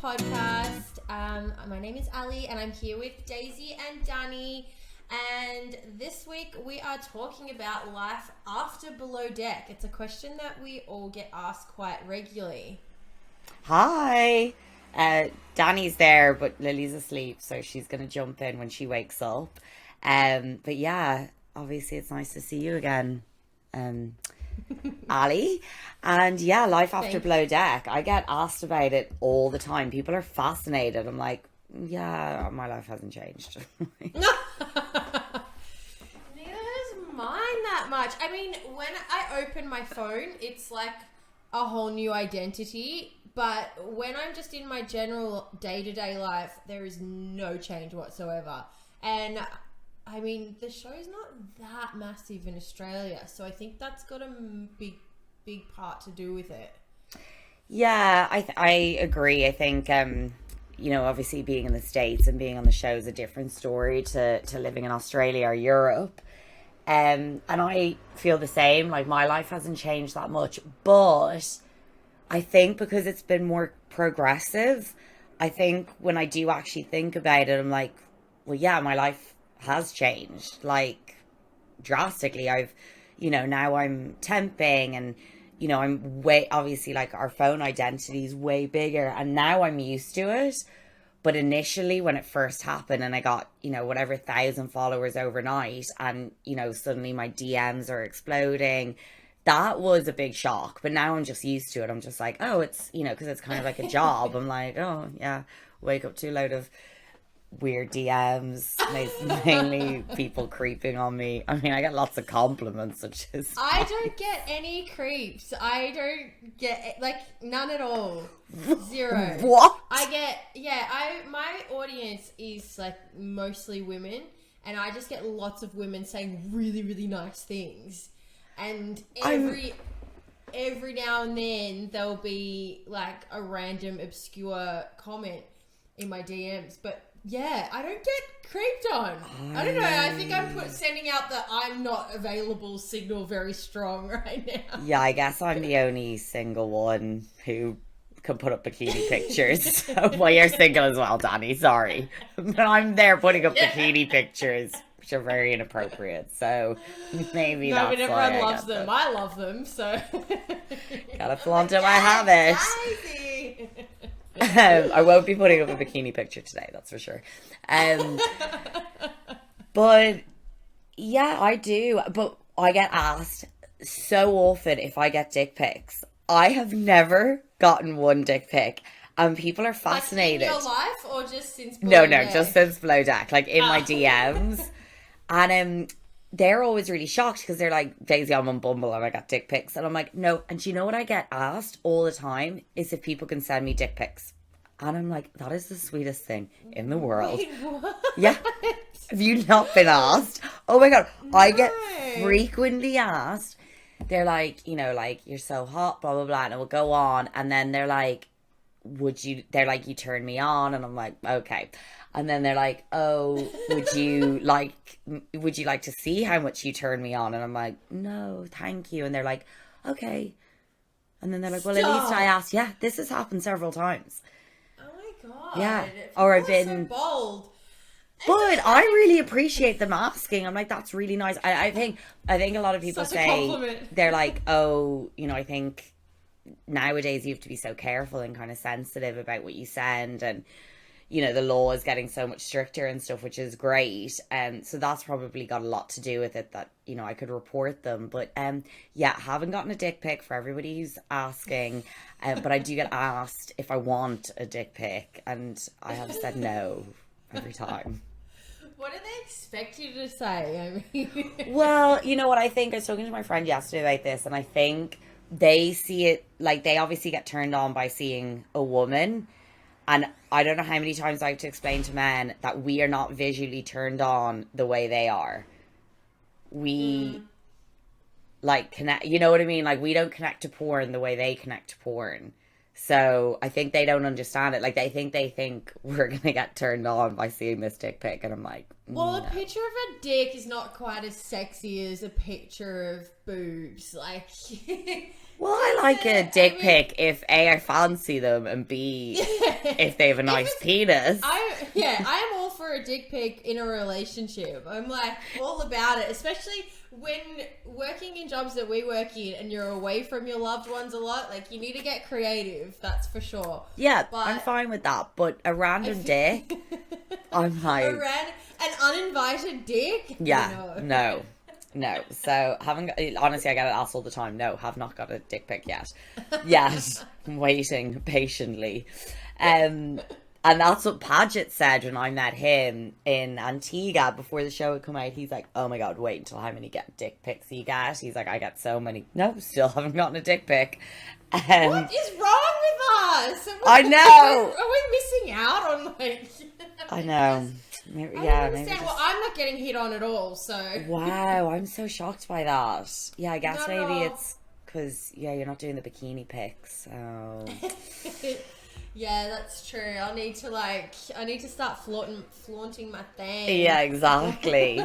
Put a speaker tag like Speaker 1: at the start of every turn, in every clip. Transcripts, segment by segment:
Speaker 1: podcast. My name is Ali and I'm here with Daisy and Danny. And this week we are talking about life after Below Deck. It's a question that we all get asked quite regularly.
Speaker 2: Hi. Danny's there, but Lily's asleep, so she's going to jump in when she wakes up. But yeah, obviously it's nice to see you again, Ali. And yeah, life after Below Deck. I get asked about it all the time. People are fascinated. I'm like, yeah, my life hasn't changed.
Speaker 1: Neither has mine that much. I mean, when I open my phone, it's like a whole new identity. But when I'm just in my general day-to-day life, there is no change whatsoever. And I mean, the show's not that massive in Australia, so I think that's got a big part to do with it.
Speaker 2: Yeah, I agree. I think, obviously being in the States and being on the show is a different story to living in Australia or Europe. And I feel the same. Like, my life hasn't changed that much, but I think because it's been more progressive, I think when I do actually think about it, I'm like, well, yeah, my life has changed, like, drastically. Now I'm temping and, I'm way, obviously, like, our phone identity is way bigger and now I'm used to it. But initially when it first happened and I got, whatever 1,000 followers overnight and, suddenly my DMs are exploding, that was a big shock. But now I'm just used to it. I'm just like, oh, it's, because it's kind of like a job. I'm like, oh, yeah, wake up to a load of weird DMs, mainly people creeping on me. I mean, I get lots of compliments, which is
Speaker 1: I don't get any creeps. I don't get, like, none at all. Zero.
Speaker 2: What?
Speaker 1: My audience is, like, mostly women, and I just get lots of women saying really, really nice things. And every now and then there'll be, like, a random obscure comment in my DMs, but yeah, I don't get creeped on. I don't know. I think I'm sending out the I'm not available signal very strong right now.
Speaker 2: Yeah, I guess I'm the only single one who can put up bikini pictures. Well, you're single as well, Danny. Sorry. But I'm there putting up bikini pictures, which are very inappropriate. So maybe that's
Speaker 1: but
Speaker 2: why
Speaker 1: everyone loves them. I love them, so.
Speaker 2: Gotta flaunt it, I have it. I won't be putting up a bikini picture today, that's for sure. But yeah, I do. But I get asked so often if I get dick pics. I have never gotten one dick pic, and people are fascinated.
Speaker 1: Like in your life, or just since Below Deck?
Speaker 2: No, just since Below Deck, like in my DMs, and they're always really shocked because they're like, Daisy, I'm on Bumble and I got dick pics. And I'm like, no. And do you know what I get asked all the time is if people can send me dick pics. And I'm like, that is the sweetest thing in the world.
Speaker 1: Wait, what?
Speaker 2: Yeah. Have you not been asked? Oh my God.
Speaker 1: No.
Speaker 2: I get frequently asked. They're like, like, you're so hot, blah, blah, blah. And it will go on. And then they're like, they're like, you turn me on. And I'm like, okay. And then they're like, oh, would you like to see how much you turn me on? And I'm like, no, thank you. And they're like, okay. And then they're like, well, at least I asked. Yeah, this has happened several times.
Speaker 1: Oh my God.
Speaker 2: Yeah. Or I've been
Speaker 1: so bold.
Speaker 2: But I really appreciate them asking. I'm like, that's really nice. I think a lot of people say, they're like, oh, I think nowadays you have to be so careful and kind of sensitive about what you send, and the law is getting so much stricter and stuff, which is great. So that's probably got a lot to do with it, that, I could report them. But yeah, haven't gotten a dick pic, for everybody who's asking. But I do get asked if I want a dick pic, and I have said no every time.
Speaker 1: What do they expect you to say? I mean,
Speaker 2: well, you know what I think? I was talking to my friend yesterday about this, and I think they see it, like, they obviously get turned on by seeing a woman. And I don't know how many times I have to explain to men that we are not visually turned on the way they are. We like connect, you know what I mean? Like, we don't connect to porn the way they connect to porn. So I think they don't understand it. Like, they think we're going to get turned on by seeing this dick pic. And I'm like,
Speaker 1: Well, a picture of a dick is not quite as sexy as a picture of boobs. Like,
Speaker 2: well, I like a dick pic if A, I fancy them, and B, if they have a nice penis.
Speaker 1: I am all for a dick pic in a relationship. I'm like all about it, especially when working in jobs that we work in and you're away from your loved ones a lot. Like, you need to get creative, that's for sure.
Speaker 2: Yeah,
Speaker 1: but
Speaker 2: I'm fine with that, but a random dick, I'm like...
Speaker 1: An uninvited dick?
Speaker 2: Yeah, no. So, honestly, I get it asked all the time. No, have not got a dick pic yet. Yes, waiting patiently. And that's what Paget said when I met him in Antigua before the show had come out. He's like, oh my God, wait until how many dick pics you get. He's like, I get so many. No, still haven't gotten a dick pic.
Speaker 1: What is wrong with us?
Speaker 2: I know.
Speaker 1: Are we missing out on, like...
Speaker 2: I know.
Speaker 1: Maybe, I don't understand. Well, I'm not getting hit on at all, so...
Speaker 2: Wow, I'm so shocked by that. Yeah, I guess maybe it's because, you're not doing the bikini pics, so...
Speaker 1: Yeah, that's true. I need to start flaunting my thing.
Speaker 2: Yeah, exactly.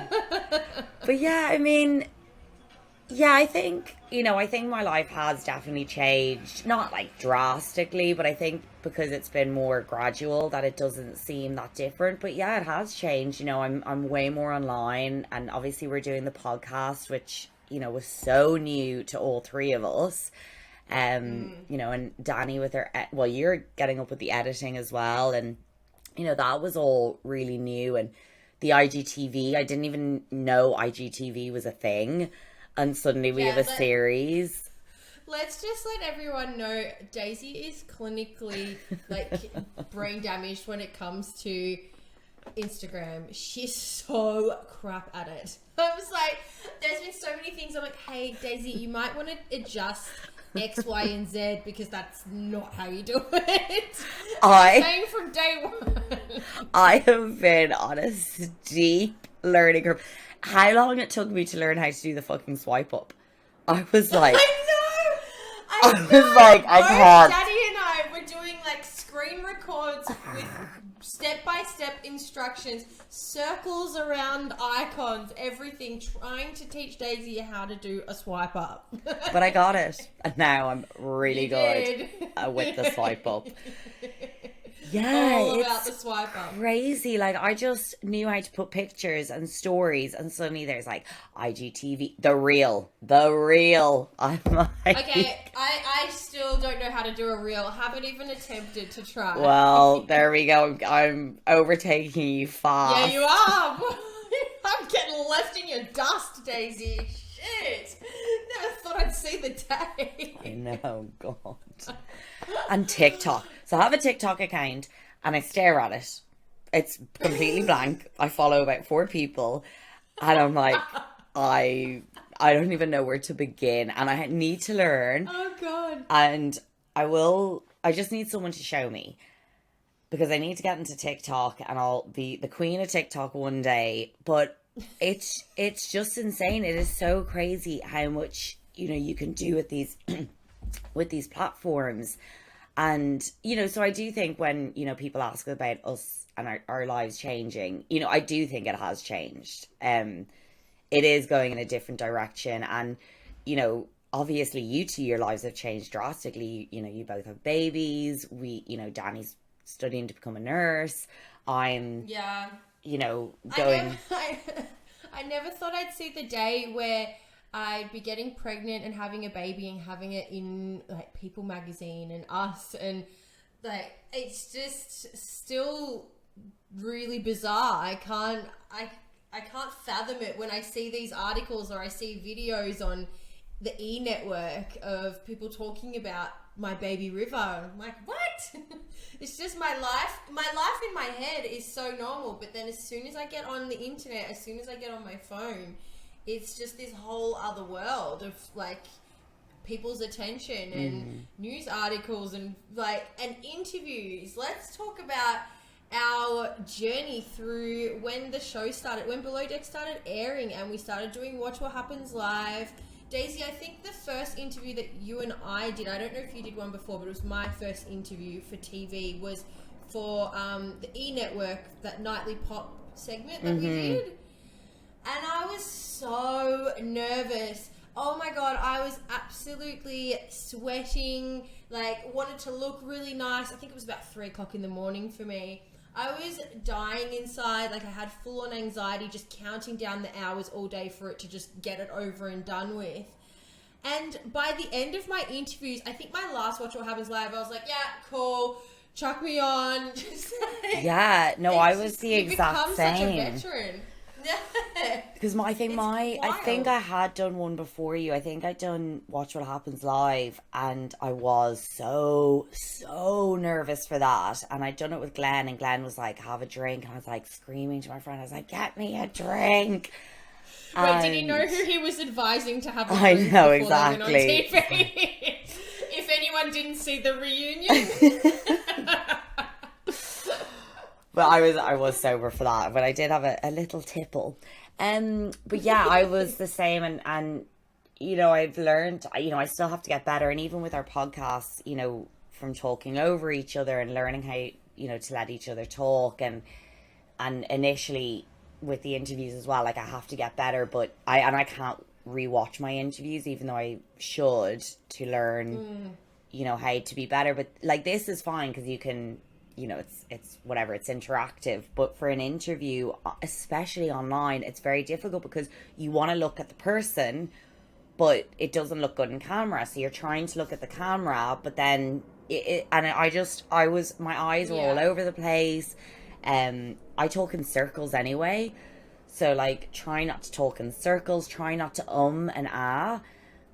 Speaker 2: But yeah, I mean... Yeah, I think my life has definitely changed. Not like drastically, but I think because it's been more gradual that it doesn't seem that different. But yeah, it has changed. I'm way more online, and obviously we're doing the podcast, which, was so new to all three of us. And Danny with her, you're getting up with the editing as well. And, that was all really new. And the IGTV, I didn't even know IGTV was a thing. And suddenly we have a series.
Speaker 1: Let's just let everyone know Daisy is clinically brain damaged when it comes to Instagram. She's so crap at it. I was like, there's been so many things. I'm like, hey Daisy, you might want to adjust X, Y, and Z because that's not how you do it. I'm saying from day one.
Speaker 2: I have been on a steep learning curve. How long it took me to learn how to do the fucking swipe up. I was like... I know! I can't.
Speaker 1: Daddy and I were doing screen records with step-by-step instructions, circles around icons, everything, trying to teach Daisy how to do a swipe up.
Speaker 2: But I got it. And now I'm really good with the swipe up. Yeah,
Speaker 1: all about the swipe up.
Speaker 2: Crazy. I just knew how to put pictures and stories, and suddenly there's IGTV, the real. I'm like,
Speaker 1: okay, I still don't know how to do a reel. Haven't even attempted to try.
Speaker 2: Well, there we go. I'm overtaking you fast.
Speaker 1: Yeah, you are. I'm getting left in your dust, Daisy. Shit. Never thought I'd see the day.
Speaker 2: I know, God. And TikTok. So I have a TikTok account and I stare at it. It's completely blank. I follow about 4 people and I'm like, I don't even know where to begin, and I need to learn.
Speaker 1: Oh God.
Speaker 2: And I just need someone to show me, because I need to get into TikTok and I'll be the queen of TikTok one day. But it's just insane. It is so crazy how much, you can do with these with these platforms. And, so I do think when, people ask about us and our lives changing, I do think it has changed. It is going in a different direction. And, obviously you two, your lives have changed drastically. You both have babies. Danny's studying to become a nurse. I'm, going...
Speaker 1: I never thought I'd see the day where I'd be getting pregnant and having a baby and having it in People magazine and Us, and it's just still really bizarre. I can't fathom it when I see these articles or I see videos on the E Network of people talking about my baby River. I'm like, what? It's just my life. My life in my head is so normal, but then as soon as I get on the internet, as soon as I get on my phone, it's just this whole other world of people's attention and news articles and interviews. Let's talk about our journey through when the show started, when Below Deck started airing and we started doing Watch What Happens Live. Daisy, I think the first interview that you and I did, I don't know if you did one before, but it was my first interview for TV, was for the E Network, that nightly pop segment that we did. And I was so nervous. Oh my God, I was absolutely sweating, like wanted to look really nice. I think it was about 3 o'clock in the morning for me. I was dying inside, like I had full on anxiety, just counting down the hours all day for it to just get it over and done with. And by the end of my interviews, I think my last Watch What Happens Live, I was like, yeah, cool, chuck me on. Just like,
Speaker 2: yeah, no, I was the exact same.
Speaker 1: You become such a veteran.
Speaker 2: Because I think I had done one before you. I think I'd done Watch What Happens Live, and I was so nervous for that. And I'd done it with Glenn, and Glenn was like, have a drink, and I was like screaming to my friend, I was like, get me a drink.
Speaker 1: Wait, did he know who he was advising to have a drink?
Speaker 2: I know,
Speaker 1: exactly.
Speaker 2: exactly.
Speaker 1: On TV? If anyone didn't see the reunion.
Speaker 2: But I was sober for that, but I did have a little tipple. But yeah, I was the same, and you know, I've learned, you know, I still have to get better. And even with our podcasts, you know, from talking over each other and learning how, you know, to let each other talk, and initially with the interviews as well, like I have to get better, but I can't rewatch my interviews, even though I should, to learn, you know, how to be better. But like, this is fine because you can, you know, it's whatever, it's interactive. But for an interview, especially online, it's very difficult because you want to look at the person, but it doesn't look good in camera. So you're trying to look at the camera, but then my eyes were all over the place. I talk in circles anyway. So like, try not to talk in circles, try not to and ah.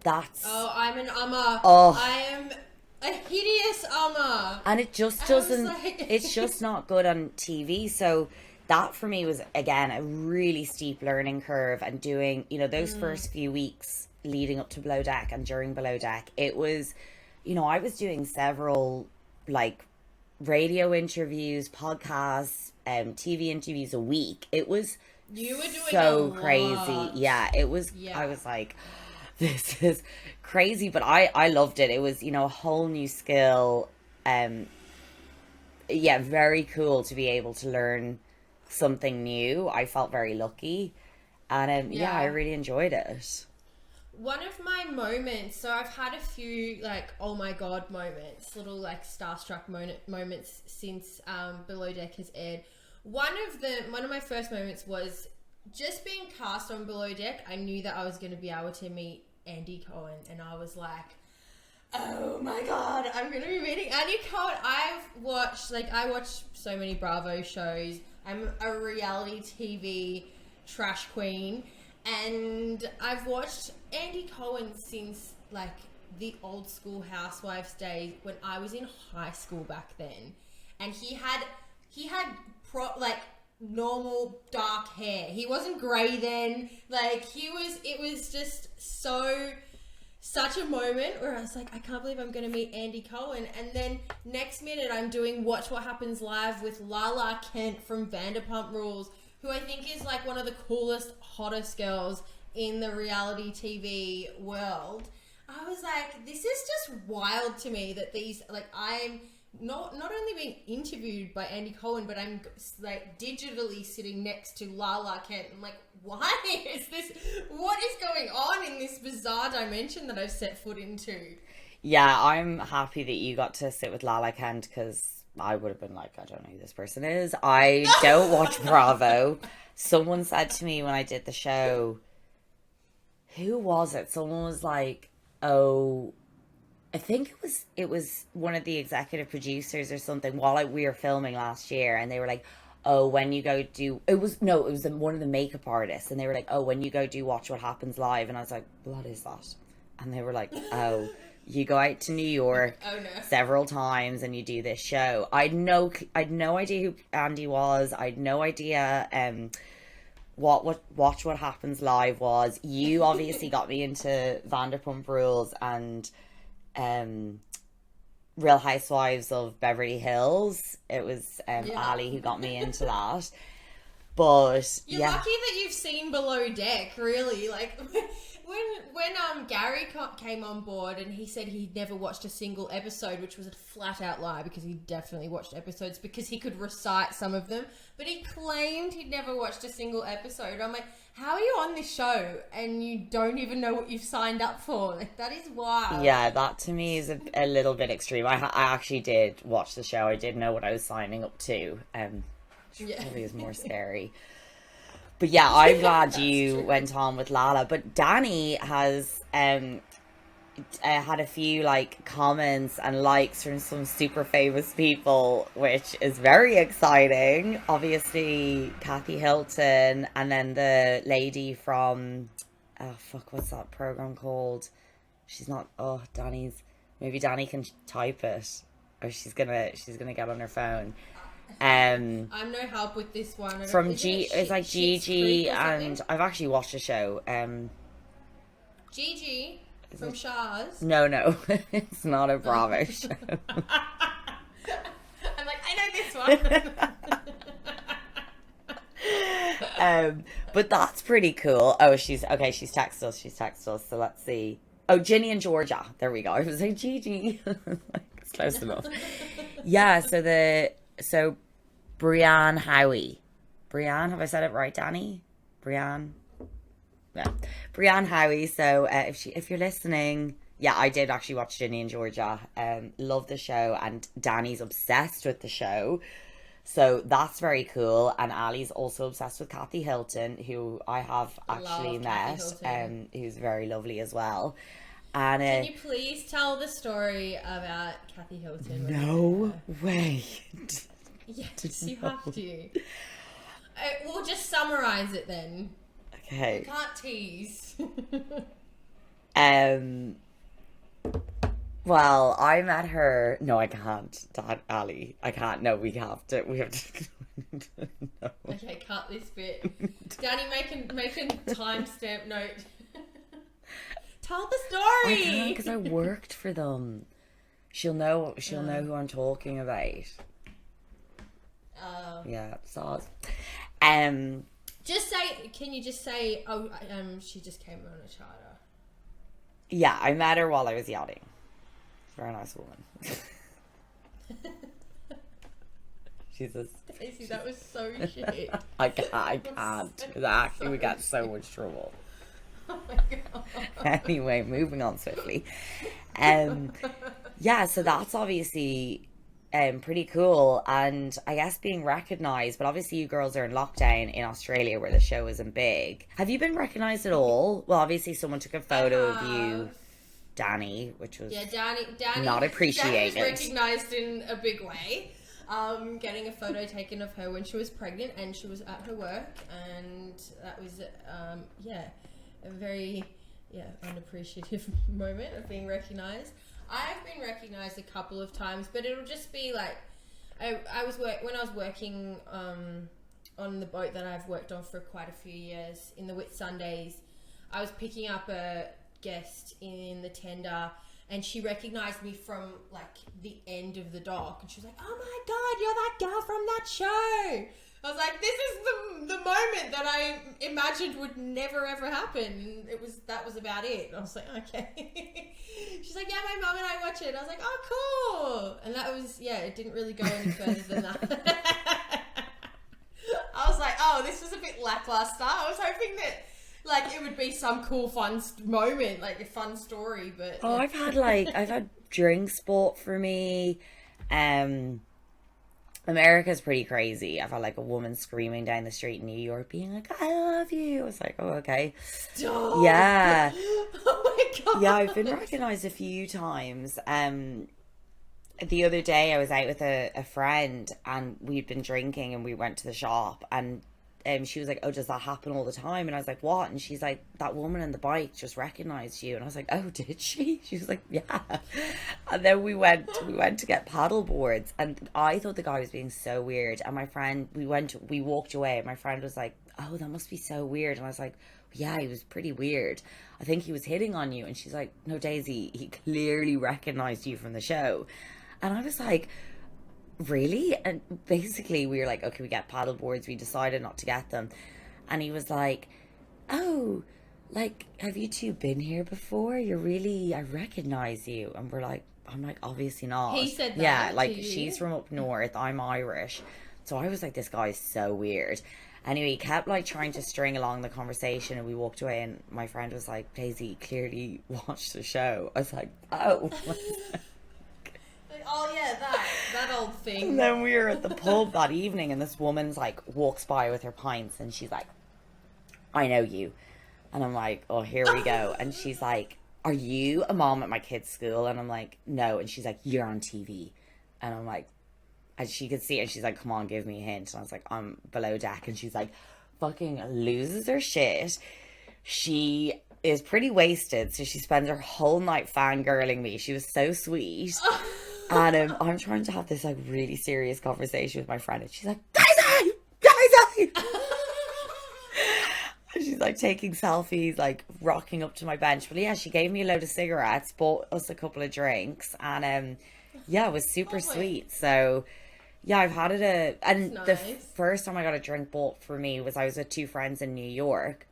Speaker 2: That's... Oh,
Speaker 1: I'm an ummer. Oh. I am a hideous ummer.
Speaker 2: And it just doesn't, it's just not good on TV. So that for me was, again, a really steep learning curve. And doing, you know, those first few weeks leading up to Below Deck and during Below Deck, it was, you know, I was doing several like radio interviews, podcasts, TV interviews a week. It was so crazy. Yeah, it was. Yeah. I was like, this is crazy, but I loved it. It was, you know, a whole new skill. Yeah, very cool to be able to learn something new. I felt very lucky, and yeah, I really enjoyed it.
Speaker 1: One of my moments, so I've had a few like, oh my God moments, little like starstruck moments since Below Deck has aired. One of my first moments was just being cast on Below Deck. I knew that I was going to be able to meet Andy Cohen, and I was like, oh my God, I'm going to be meeting Andy Cohen. I watch so many Bravo shows. I'm a reality TV trash queen. And I've watched Andy Cohen since like the old school Housewives days when I was in high school back then. And he had like normal dark hair. He wasn't grey then. Like it was just such a moment where I was like, I can't believe I'm going to meet Andy Cohen. And then next minute I'm doing Watch What Happens Live with Lala Kent from Vanderpump Rules, who I think is like one of the coolest, hottest girls in the reality TV world. I was like, this is just wild to me that these, like, I'm not only being interviewed by Andy Cohen, but I'm like digitally sitting next to Lala Kent. I'm like, why is this, what is going on in this bizarre dimension that I've set foot into?
Speaker 2: Yeah, I'm happy that you got to sit with Lala Kent, because I would have been like, I don't know who this person is. I don't watch Bravo. Someone said to me when I did the show, who was it? Someone was like, oh, I think it was one of the executive producers or something while we were filming last year, and they were like, oh, when you go do, it was one of the makeup artists, and they were like, oh, when you go do Watch What Happens Live, and I was like, what is that? And they were like, oh, you go out to New York several times and you do this show. I'd no idea who Andy was. I'd no idea what Watch What Happens Live was. You obviously got me into Vanderpump Rules and Real Housewives of Beverly Hills. It was Ali who got me into that. But
Speaker 1: you're lucky that you've seen Below Deck, really. Like, when Gary came on board and he said he'd never watched a single episode, which was a flat out lie because he definitely watched episodes because he could recite some of them, but he claimed he'd never watched a single episode. I'm like, how are you on this show and you don't even know what you've signed up for? Like, that is wild.
Speaker 2: Yeah, that to me is a little bit extreme. I actually did watch the show. I did know what I was signing up to. Which probably is more scary. But yeah, I'm glad you went on with Lala. But Danny has had a few like comments and likes from some super famous people, which is very exciting. Obviously, Kathy Hilton, and then the lady from what's that program called? She's not. Oh, maybe Danny can type it, or she's gonna get on her phone.
Speaker 1: I'm no help with this one.
Speaker 2: It's like Gigi, and I've actually watched the show.
Speaker 1: Gigi from Shah's.
Speaker 2: No, it's not a Bravo show.
Speaker 1: I'm like, I know this
Speaker 2: one. But that's pretty cool. Oh, she's texted us. So let's see. Oh, Ginny and Georgia. There we go. I was like Gigi. It's close enough. Yeah. So Brianne Howie. Brianne, have I said it right, Danny? Brianne. Yeah. Brianne Howie. So if you're listening, yeah, I did actually watch Ginny and Georgia. Love the show, and Danny's obsessed with the show. So that's very cool. And Ali's also obsessed with Kathy Hilton, who I have actually met, who's very lovely as well. And
Speaker 1: can you please tell the story about Kathy Hilton?
Speaker 2: No way.
Speaker 1: Yes, you have to. We'll just summarize it then.
Speaker 2: Okay.
Speaker 1: You can't tease.
Speaker 2: Well, I met her. No, I can't. Ali, I can't. No, we have to. No.
Speaker 1: Okay, cut this bit. Danny, make a timestamp note. Tell the story.
Speaker 2: I can't because I worked for them. She'll know who I'm talking about. Yeah, so.
Speaker 1: Just say. Can you just say? Oh, she just came on a charter.
Speaker 2: Yeah, I met her while I was yachting. Very nice woman.
Speaker 1: Stacey, that was so shit.
Speaker 2: I can't. Because actually we got so much trouble.
Speaker 1: Oh my god.
Speaker 2: Anyway, moving on swiftly. Yeah, so that's obviously pretty cool, and I guess being recognised. But obviously you girls are in lockdown in Australia where the show isn't big. Have you been recognised at all? Well, obviously someone took a photo of you, Danny, which was
Speaker 1: Danny
Speaker 2: not appreciated.
Speaker 1: Danny was recognised in a big way. Getting a photo taken of her when she was pregnant and she was at her work, and that was a very unappreciative moment of being recognised. I've been recognised a couple of times, but it'll just be like when I was working on the boat that I've worked on for quite a few years in the Whitsundays. I was picking up a guest in the tender, and she recognised me from like the end of the dock, and she was like, "Oh my god, you're that girl from that show!" I was like, "This is the moment that I imagined would never ever happen." And that was about it. And I was like, "Okay." She's like, "Yeah, my mum and I watch it." And I was like, "Oh, cool." And that was it didn't really go any further than that. I was like, "Oh, this was a bit lackluster." I was hoping that like it would be some cool fun moment, like a fun story, but
Speaker 2: I've had drinks bought for me. America's pretty crazy. I've had like a woman screaming down the street in New York being like, "I love you." I was like, "Oh, okay."
Speaker 1: Stop.
Speaker 2: Yeah.
Speaker 1: Oh my god.
Speaker 2: Yeah, I've been recognised a few times. The other day I was out with a friend, and we'd been drinking, and we went to the shop, and she was like, "Oh, does that happen all the time?" And I was like, "What?" And she's like, "That woman on the bike just recognised you." And I was like, "Oh, did she?" She was like, "Yeah." And then we went to get paddle boards, and I thought the guy was being so weird. And my friend, we walked away, and my friend was like, "Oh, that must be so weird." And I was like, "Yeah, he was pretty weird. I think he was hitting on you." And she's like, "No, Daisy, he clearly recognised you from the show." And I was like, "Really?" And basically we were like, "Okay, we get paddle boards." We decided not to get them, and he was like, "Oh, like, have you two been here before? I recognize you. And I'm like, obviously not.
Speaker 1: He said that
Speaker 2: Yeah,
Speaker 1: to
Speaker 2: like,
Speaker 1: you?
Speaker 2: she's from up north, I'm Irish. So I was like, this guy's so weird. Anyway, he kept like trying to string along the conversation, and we walked away, and my friend was like, Daisy clearly watched the show. I was like, oh.
Speaker 1: Oh yeah, that old thing.
Speaker 2: And then we were at the pub that evening, and this woman's like walks by with her pints, and she's like, I know you. And I'm like, oh, here we go. And she's like, are you a mom at my kid's school? And I'm like, no. And she's like, you're on TV. And I'm like, and she could see it, and she's like, come on, give me a hint. And I was like, I'm Below Deck. And she's like, fucking loses her shit. She is pretty wasted, so she spends her whole night fangirling me. She was so sweet. And I'm trying to have this like really serious conversation with my friend, and she's like, Daisy! Daisy! And she's like taking selfies, like rocking up to my bench. But yeah, she gave me a load of cigarettes, bought us a couple of drinks, and yeah, it was super sweet. So yeah, I've had it and
Speaker 1: That's
Speaker 2: the
Speaker 1: nice.
Speaker 2: first time I got a drink bought for me was I was with two friends in New York,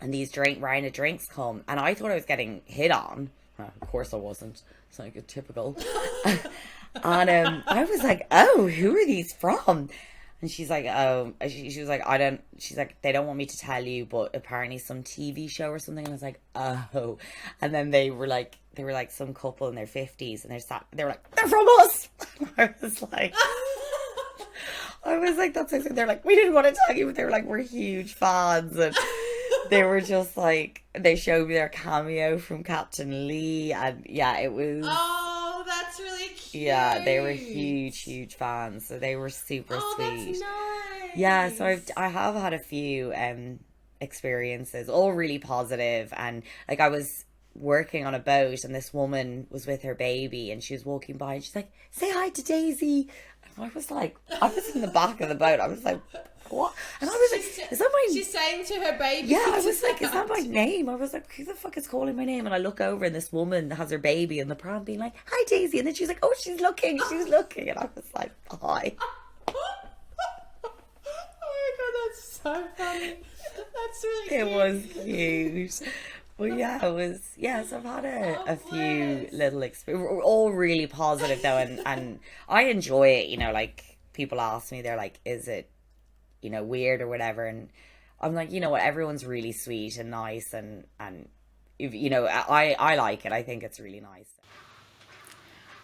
Speaker 2: and these round of drinks come, and I thought I was getting hit on. Well, of course I wasn't. It's like a typical. And I was like, oh, who are these from? And she's like, oh, she was like, she's like, they don't want me to tell you, but apparently some TV show or something. And I was like, oh. And then they were like some couple in their 50s, and they were like, they're from us. And I was like, that's so sad. They're like, we didn't want to tell you, but they were like, we're huge fans. And they were just like, they showed me their cameo from Captain Lee, and yeah, it was.
Speaker 1: Oh, that's really cute.
Speaker 2: Yeah, they were huge fans, so they were super sweet.
Speaker 1: That's nice.
Speaker 2: Yeah, so I have had a few experiences, all really positive, and like I was working on a boat, and this woman was with her baby, and she was walking by, and she's like, "Say hi to Daisy." And I was like, I was in the back of the boat. I was like, what? And I was like, is that my...
Speaker 1: She's saying to her baby.
Speaker 2: Yeah, I was like, is that my name? I was like, who the fuck is calling my name? And I look over, and this woman has her baby in the pram being like, hi, Daisy. And then she's like, oh, she's looking. And I was like, hi.
Speaker 1: Oh my god, that's so funny. That's really cute.
Speaker 2: It was cute. Well, yeah, it was, yeah, so I've had a few little experiences. We're all really positive, though, and I enjoy it, you know, like, people ask me, they're like, is it, you know, weird or whatever, and I'm like, you know what, everyone's really sweet and nice, and if, you know, I like it. I think it's really nice.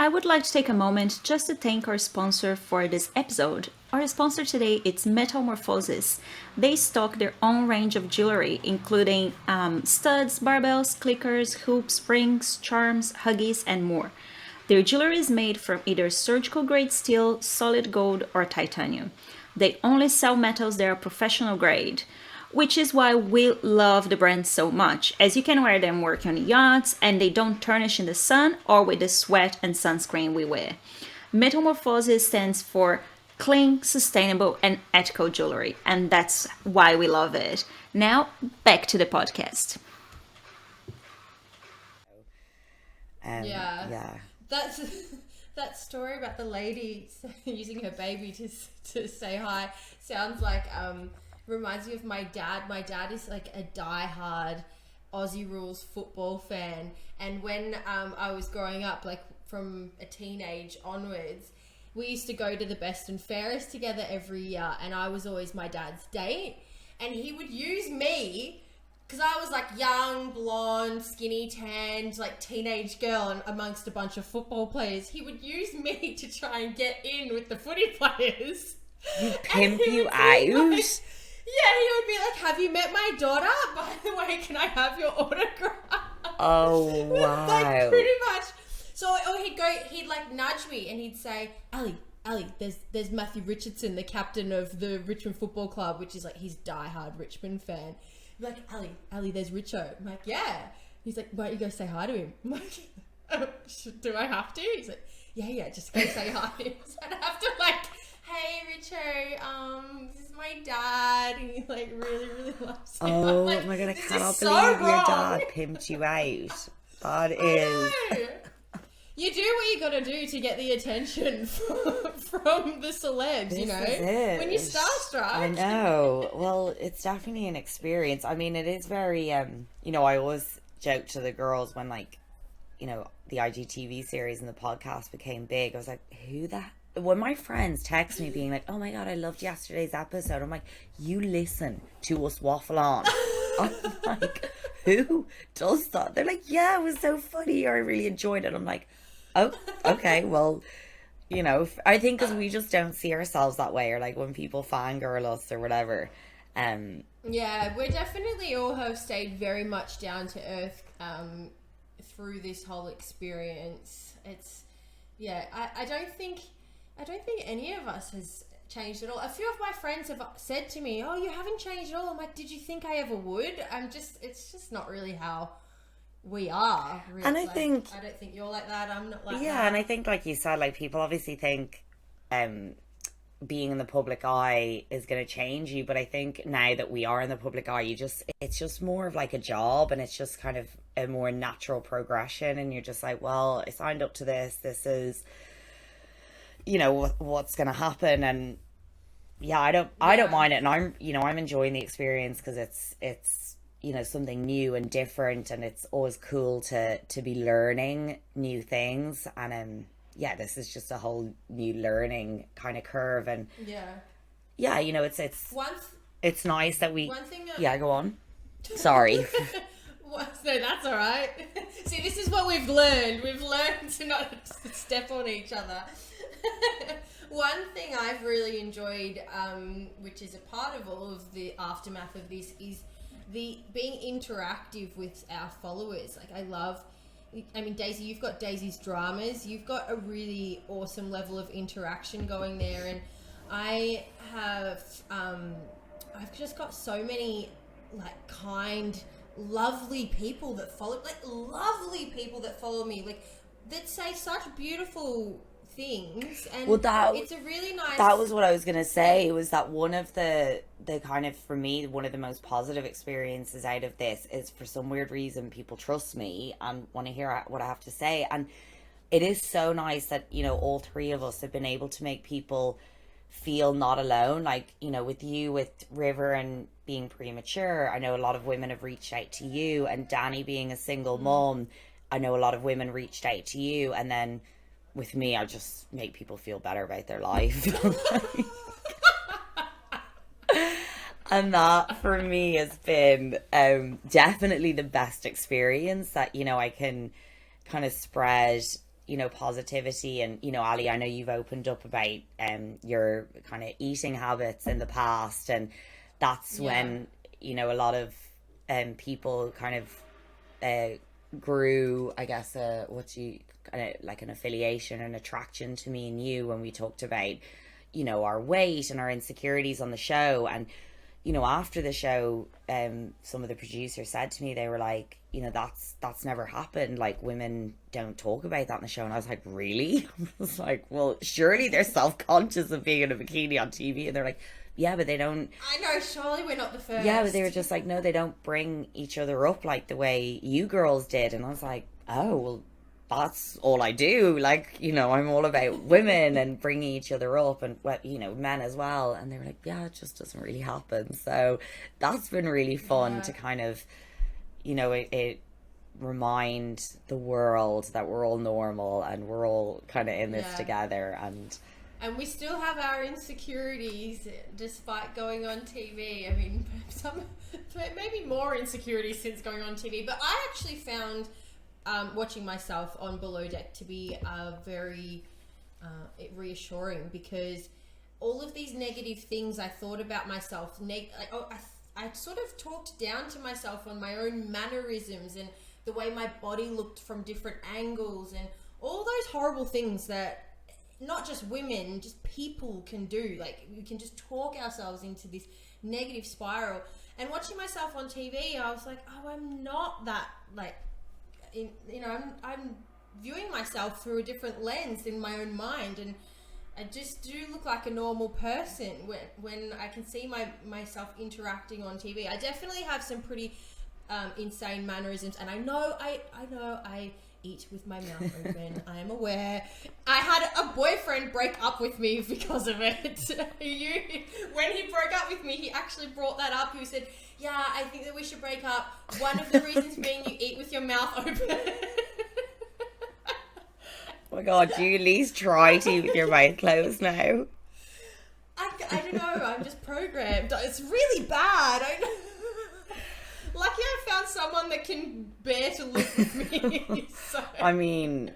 Speaker 3: I would like to take a moment just to thank our sponsor for this episode. Our sponsor today is Metamorphosis. They stock their own range of jewelry, including studs, barbells, clickers, hoops, rings, charms, huggies, and more. Their jewelry is made from either surgical grade steel, solid gold, or titanium. They only sell metals that are professional grade, which is why we love the brand so much, as you can wear them working on yachts and they don't tarnish in the sun or with the sweat and sunscreen we wear. Metamorphosis stands for clean, sustainable, and ethical jewelry, and that's why we love it. Now, back to the podcast.
Speaker 1: Yeah. That's that story about the lady using her baby to say hi sounds like reminds me of my dad. My dad is like a diehard Aussie Rules football fan, and when I was growing up, like from a teenage onwards, we used to go to the best and fairest together every year, and I was always my dad's date, and he would use me because I was like young, blonde, skinny, tanned, like teenage girl, and amongst a bunch of football players, he would use me to try and get in with the footy players.
Speaker 2: Pimp you out.
Speaker 1: Yeah, he would be like, have you met my daughter? By the way, can I have your autograph?
Speaker 2: Oh, wow.
Speaker 1: Like, pretty much. So he'd like nudge me, and he'd say, Ali, there's Matthew Richardson, the captain of the Richmond Football Club, which is like his diehard Richmond fan. He'd be like, Ali, there's Richo. I'm like, yeah. He's like, why don't you go say hi to him? I'm like, oh, do I have to? He's like, yeah, just go say hi to him. So I'd have to like, hey Richo, this is my dad, and he like really loves him.
Speaker 2: Oh
Speaker 1: like,
Speaker 2: my god, I cannot
Speaker 1: so
Speaker 2: believe your
Speaker 1: wrong.
Speaker 2: dad pimped you out. That is.
Speaker 1: You do what you gotta do to get the attention from the celebs, you know? When you're starstruck.
Speaker 2: I know. Well, it's definitely an experience. I mean, it is very, you know, I always joke to the girls when, like, you know, the IGTV series and the podcast became big. I was like, when my friends text me being like, oh my God, I loved yesterday's episode. I'm like, you listen to us waffle on. I'm like, who does that? They're like, yeah, it was so funny, or I really enjoyed it. I'm like, oh, okay, well, you know, I think because we just don't see ourselves that way, or like when people fangirl us or whatever.
Speaker 1: Yeah, we definitely all have stayed very much down to earth through this whole experience. It's, yeah, I don't think any of us has changed at all. A few of my friends have said to me, oh, you haven't changed at all. I'm like, did you think I ever would? It's just not really how we are. Really.
Speaker 2: And I
Speaker 1: don't think you're like that. I'm not like that.
Speaker 2: Yeah, and I think, like you said, like people obviously think being in the public eye is going to change you, but I think now that we are in the public eye, it's just more of like a job, and it's just kind of a more natural progression, and you're just like, well, I signed up to this is, you know, what's going to happen. And yeah, I don't mind it, and I'm enjoying the experience because it's you know, something new and different, and it's always cool to be learning new things. And yeah, this is just a whole new learning kind of curve. And yeah, you know, it's nice that we go on. Sorry.
Speaker 1: No, that's all right. See, this is what we've learned. We've learned to not step on each other. One thing I've really enjoyed, which is a part of all of the aftermath of this, is the being interactive with our followers. Like, I mean, Daisy, you've got Daisy's dramas. You've got a really awesome level of interaction going there, and I have, I've just got so many like kind, lovely people that follow me, like that say such beautiful things. And it's a really nice.
Speaker 2: That was what I was gonna say. It was that one of the kind of, for me, one of the most positive experiences out of this is, for some weird reason, people trust me and want to hear what I have to say. And it is so nice that, you know, all three of us have been able to make people feel not alone. Like, you know, with you, with River and being premature, I know a lot of women have reached out to you, and Danny being a single mom, I know a lot of women reached out to you. And then with me, I just make people feel better about their life. And that for me has been definitely the best experience, that, you know, I can kind of spread, you know, positivity. And, you know, Ali, I know you've opened up about your kind of eating habits in the past, and that's when, you know, a lot of people kind of grew, I guess, like an affiliation and attraction to me and you, when we talked about, you know, our weight and our insecurities on the show. And, you know, after the show, some of the producers said to me, they were like, you know, that's never happened. Like, women don't talk about that in the show. And I was like, really? I was like, well, surely they're self-conscious of being in a bikini on TV. And they're like, yeah, but they don't.
Speaker 1: I know, surely we're not the first.
Speaker 2: Yeah, but they were just like, no, they don't bring each other up like the way you girls did. And I was like, oh, well, that's all I do. Like, you know, I'm all about women and bringing each other up, and, you know, men as well. And they were like, yeah, it just doesn't really happen. So that's been really fun to kind of, you know, it remind the world that we're all normal and we're all kind of in this together. And
Speaker 1: we still have our insecurities despite going on TV. I mean, maybe more insecurities since going on TV. But I actually found watching myself on Below Deck to be very reassuring, because all of these negative things I thought about myself, I sort of talked down to myself on my own mannerisms and the way my body looked from different angles, and all those horrible things that not just women, just people can do. Like, we can just talk ourselves into this negative spiral. And watching myself on TV, I was like, oh, I'm not that, like, you know, I'm viewing myself through a different lens in my own mind, and I just do look like a normal person when I can see myself interacting on TV. I definitely have some pretty insane mannerisms, and I know I eat with my mouth open. I am aware. I had a boyfriend break up with me because of it. When he broke up with me, he actually brought that up. He said, yeah, I think that we should break up. One of the reasons being you eat with your mouth open.
Speaker 2: Oh my God, do you at least try to eat with your mouth closed now?
Speaker 1: I don't know. I'm just programmed. It's really bad. Lucky I found someone that can bear to live with me. So.
Speaker 2: I mean,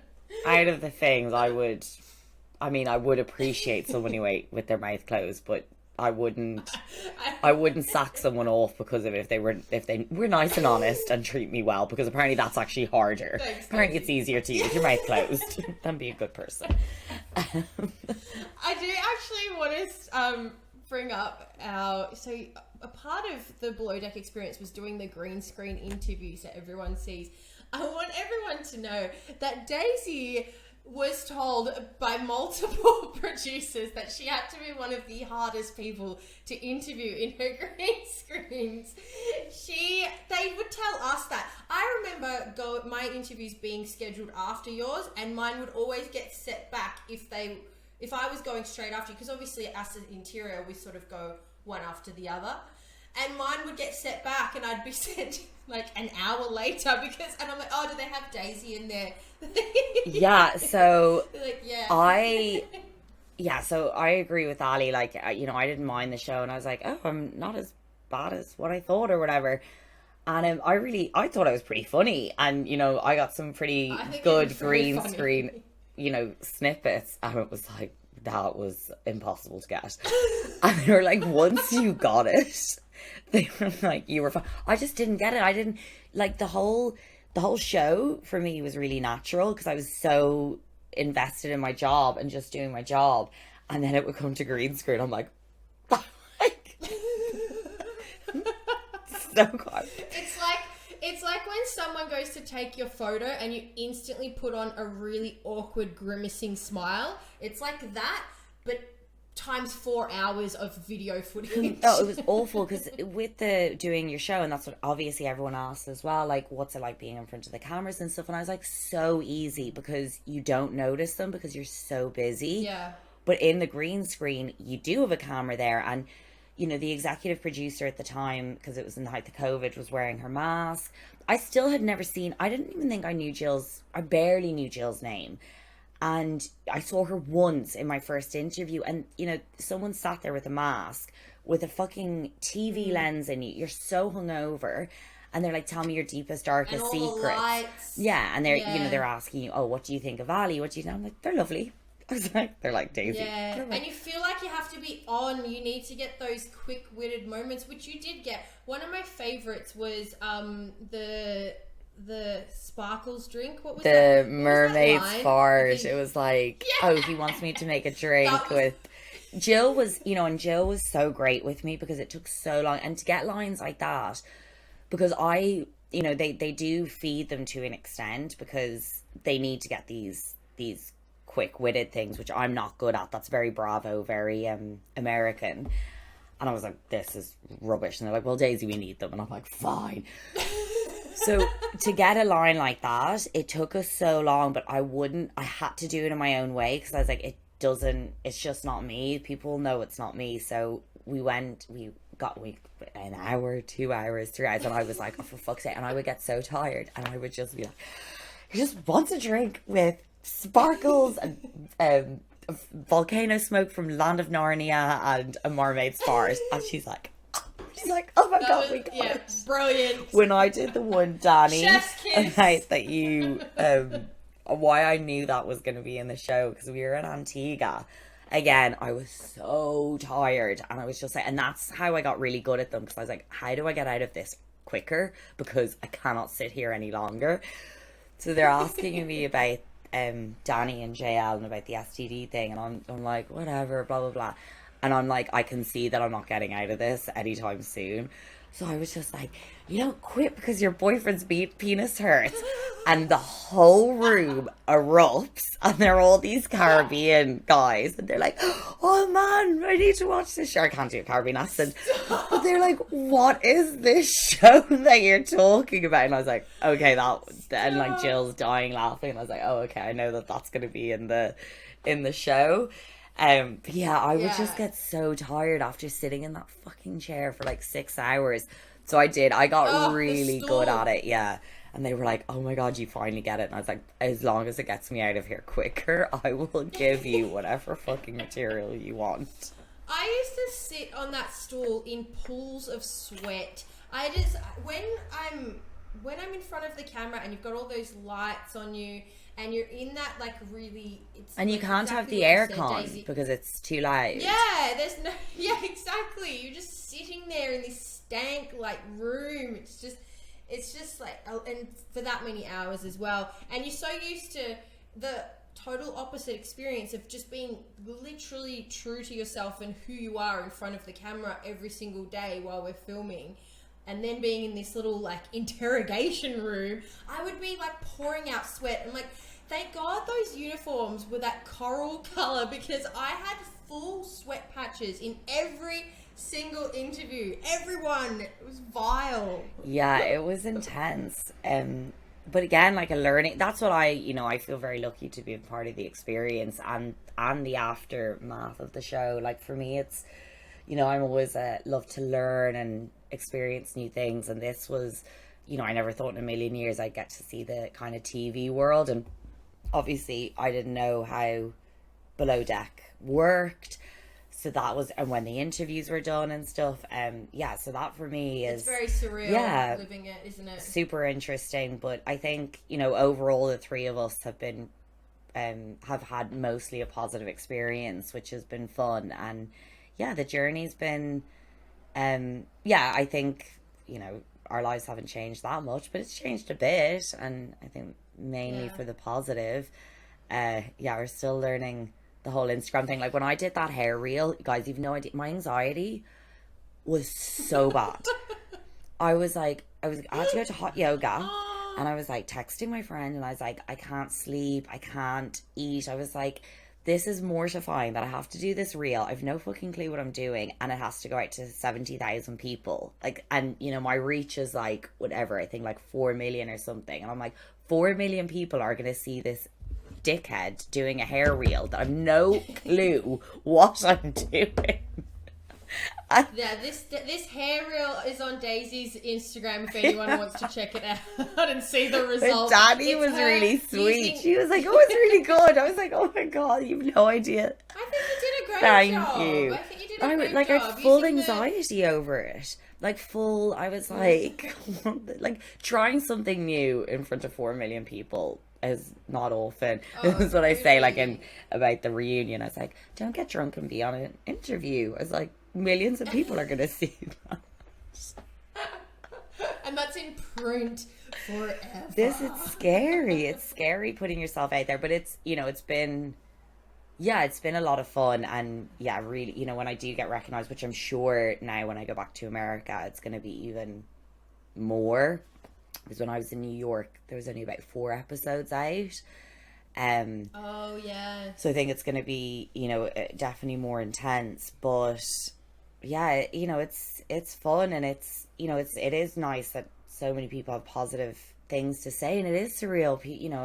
Speaker 2: out of the things I would appreciate someone who ate with their mouth closed, but I wouldn't sack someone off because of if they were nice and honest and treat me well, because apparently that's actually harder.
Speaker 1: Thanks,
Speaker 2: apparently it's easier to eat with your mouth closed than be a good person.
Speaker 1: I do actually want to bring up a part of the Below Deck experience was doing the green screen interviews that everyone sees. I want everyone to know that Daisy was told by multiple producers that she had to be one of the hardest people to interview in her green screens. They would tell us that. I remember my interviews being scheduled after yours, and mine would always get set back if I was going straight after you, because obviously as an interior we sort of go one after the other, and mine would get set back and I'd be sent like an hour later and I'm like, oh, do they have Daisy in there?
Speaker 2: Yeah, so
Speaker 1: like,
Speaker 2: so I agree with Ali. Like, I didn't mind the show, and I was like, oh, I'm not as bad as what I thought or whatever. And I thought it was pretty funny, and I got some pretty good green screen snippets, and it was like, that was impossible to get. And they were like, once you got it, they were like, you were fine. I just didn't get it. I didn't like the whole show. For me was really natural because I was so invested in my job and just doing my job, and then it would come to green screen. I'm like so good.
Speaker 1: It's like when someone goes to take your photo and you instantly put on a really awkward grimacing smile. It's like that, but times 4 hours of video footage.
Speaker 2: Oh, it was awful, because with doing your show, and that's what obviously everyone asks as well, like, what's it like being in front of the cameras and stuff, and I was like, so easy, because you don't notice them because you're so busy.
Speaker 1: Yeah.
Speaker 2: But in the green screen, you do have a camera there, and the executive producer at the time, because it was in the height of COVID, was wearing her mask. I still had never seen, I didn't even think I barely knew Jill's name. And I saw her once in my first interview, and, someone sat there with a mask, with a fucking TV lens in you. You're so hungover. And they're like, tell me your deepest, darkest secrets. Yeah, and they're asking you, oh, what do you think of Ali? What do you think? I'm like, they're lovely. I was like, they're like Daisy.
Speaker 1: Yeah, and you feel like you have to be on. You need to get those quick-witted moments, which you did get. One of my favorites was the sparkles drink. What was that?
Speaker 2: The mermaid's fart. It was like, oh, he wants me to make a drink with... Jill was, and Jill was so great with me because it took so long. And to get lines like that, because they do feed them to an extent, because they need to get these quick-witted things, which I'm not good at. That's very Bravo, very American. And I was like, this is rubbish. And they're like, well, Daisy, we need them. And I'm like, fine. So to get a line like that, it took us so long, but I had to do it in my own way, because I was like, it's just not me. People know it's not me. So we got an hour, 2 hours, 3 hours, and I was like, oh, for fuck's sake. And I would get so tired, and I would just be like, he just wants a drink with sparkles and volcano smoke from Land of Narnia and a mermaid's fart. And she's like, oh my God, we got it.
Speaker 1: Brilliant.
Speaker 2: When I did the one, Danny,
Speaker 1: Chef's kiss.
Speaker 2: that you, why I knew that was going to be in the show, because we were in Antigua. Again, I was so tired, and I was just like, and that's how I got really good at them, because I was like, how do I get out of this quicker, because I cannot sit here any longer. So they're asking me about Danny and JL and about the STD thing, and I'm like, whatever, blah blah blah, and I'm like, I can see that I'm not getting out of this anytime soon. So I was just like, you don't quit because your boyfriend's penis hurts. And the whole room erupts, and there are all these Caribbean guys, and they're like, oh man, I need to watch this show. I can't do a Caribbean accent. But they're like, what is this show that you're talking about? And I was like, okay, and like Jill's dying laughing. And I was like, oh, okay, I know that's going to be in the show. But yeah, I would just get so tired after sitting in that fucking chair for like 6 hours. So I got really good at it, yeah. And they were like, oh my God, you finally get it. And I was like, as long as it gets me out of here quicker, I will give you whatever fucking material you want.
Speaker 1: I used to sit on that stool in pools of sweat. When I'm in front of the camera and you've got all those lights on you and you're in that like really...
Speaker 2: And you can't have the aircon because it's too loud.
Speaker 1: Yeah, exactly. You're just sitting there in this stank like room. It's just like, and for that many hours as well. And you're so used to the total opposite experience of just being literally true to yourself and who you are in front of the camera every single day while we're filming. And then being in this little like interrogation room, I would be like pouring out sweat. I'm like, thank God those uniforms were that coral color, because I had full sweat patches in every single interview. Everyone, it was vile.
Speaker 2: Yeah, it was intense. But again, like a learning, that's what I feel very lucky to be a part of the experience and the aftermath of the show. Like for me, it's, I'm always love to learn and experience new things. And this was, I never thought in a million years I'd get to see the kind of TV world. And obviously I didn't know how Below Deck worked. So that was, and when the interviews were done and stuff, so that for me is...
Speaker 1: It's very surreal living it, isn't it?
Speaker 2: Super interesting, but I think, overall the three of us have been, have had mostly a positive experience, which has been fun, and the journey's been, I think, our lives haven't changed that much, but it's changed a bit, and I think mainly for the positive. We're still learning the whole Instagram thing. Like when I did that hair reel, guys, you've no idea, my anxiety was so bad. I had to go to hot yoga, and I was like texting my friend, and I was like, I can't sleep, I can't eat. I was like, this is mortifying that I have to do this reel. I've no fucking clue what I'm doing, and it has to go out to 70,000 people. Like, and my reach is like whatever, I think like 4 million or something, and I'm like, 4 million people are gonna see this dickhead doing a hair reel that I've no clue what I'm doing.
Speaker 1: This hair reel is on Daisy's Instagram if anyone wants to check it out and see the results.
Speaker 2: Daddy was really sweet. She was like, oh, it's really good. I was like, oh my God, you've no idea.
Speaker 1: I think you did a great job.
Speaker 2: Thank you.
Speaker 1: I think you did a great job.
Speaker 2: I had full anxiety over it. I was like, like trying something new in front of 4 million people is not often. This is what I say, like about the reunion. I was like, don't get drunk and be on an interview. I was like, millions of people are going to see that.
Speaker 1: And that's in print forever.
Speaker 2: It's scary. It's scary putting yourself out there, but it's, it's been a lot of fun. And really, when I do get recognized, which I'm sure now when I go back to America, it's going to be even more. Because when I was in New York, there was only about 4 episodes out. So I think it's going to be, definitely more intense. But it's fun, and it is nice that so many people have positive things to say, and it is surreal.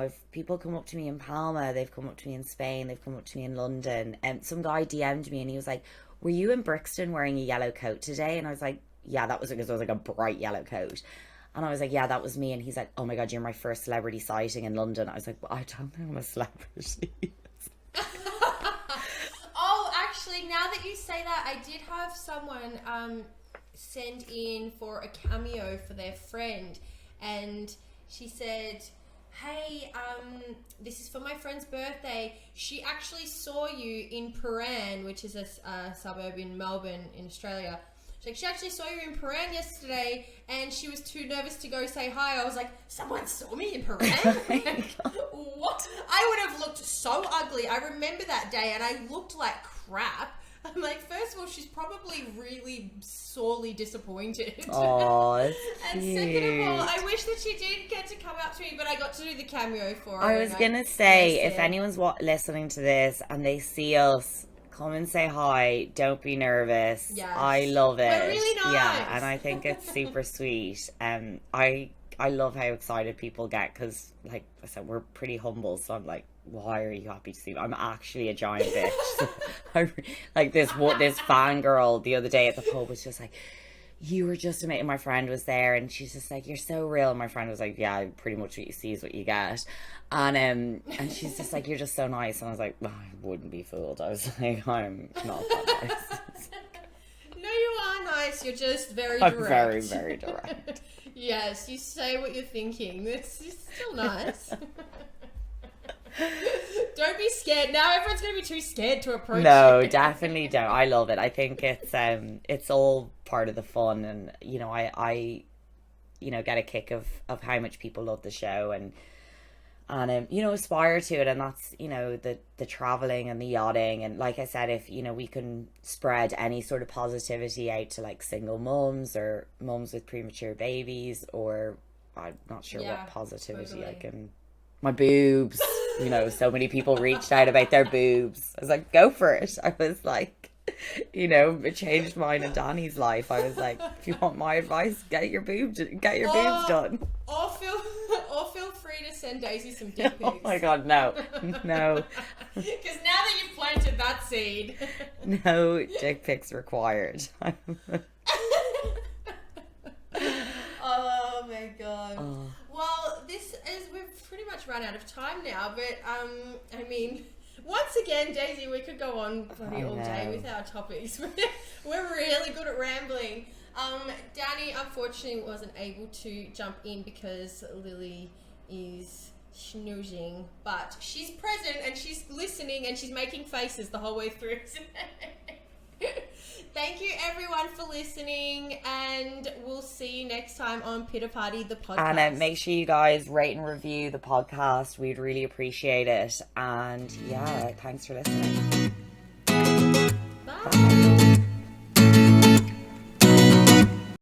Speaker 2: If people come up to me in Palma, they've come up to me in Spain, they've come up to me in London, and some guy DM'd me and he was like, were you in Brixton wearing a yellow coat today? And I was like, yeah, that was because it was like a bright yellow coat. And I was like, yeah, that was me. And he's like, oh my God, you're my first celebrity sighting in London. I was like, well, I don't think I'm a celebrity.
Speaker 1: Oh, actually, now that you say that, I did have someone send in for a cameo for their friend. And she said, hey, this is for my friend's birthday. She actually saw you in Paran, which is a suburb in Melbourne in Australia. She actually saw you in Paran yesterday, and she was too nervous to go say hi. I was like, someone saw me in Paran? What? I would have looked so ugly. I remember that day, and I looked like crap. I'm like, first of all, she's probably really sorely disappointed.
Speaker 2: Oh, it's
Speaker 1: and
Speaker 2: cute.
Speaker 1: second of all, I wish that she did get to come up to me, but I got to do the cameo for her.
Speaker 2: I was gonna say, if anyone's listening to this and they see us, come and say hi. Don't be nervous.
Speaker 1: Yes.
Speaker 2: I love it.
Speaker 1: We're really nice.
Speaker 2: Yeah, and I think it's super sweet. I love how excited people get because, like I said, we're pretty humble. So I'm like, why are you happy to see me? I'm actually a giant bitch. Like this fangirl the other day at the pub was just like, you were just amazing. My friend was there and she's just like, you're so real. And my friend was like, yeah, pretty much what you see is what you get. And she's just like, you're just so nice. And I was like, well, I wouldn't be fooled. I was like, I'm not that nice.
Speaker 1: No, you are nice. You're just very
Speaker 2: I'm
Speaker 1: direct.
Speaker 2: very, very direct.
Speaker 1: Yes, you say what you're thinking. It's still nice. Don't be scared. Now everyone's going to be too scared to approach
Speaker 2: No,
Speaker 1: you.
Speaker 2: definitely don't. I love it. I think it's all part of the fun, and you know, I get a kick of how much people love the show and aspire to it, and that's the traveling and the yachting, and like I said, if we can spread any sort of positivity out to like single mums or mums with premature babies, or I'm not sure what positivity
Speaker 1: totally.
Speaker 2: I can. My boobs, so many people reached out about their boobs. I was like, go for it. I was like, it changed mine and Danny's life. I was like, if you want my advice, get your boobs done.
Speaker 1: Or feel free to send Daisy some dick pics.
Speaker 2: Oh my God, no.
Speaker 1: Because now that you've planted that seed.
Speaker 2: No dick pics required.
Speaker 1: Oh my God.
Speaker 2: Oh.
Speaker 1: Well, we've pretty much run out of time now, but I mean, once again, Daisy, we could go on bloody all day with our topics. We're really good at rambling. Danny unfortunately wasn't able to jump in because Lily is snoozing, but she's present and she's listening and she's making faces the whole way through. Thank you everyone for listening, and we'll see you next time on Pita Party, the podcast.
Speaker 2: And make sure you guys rate and review the podcast. We'd really appreciate it. And yeah, thanks for listening.
Speaker 1: Bye.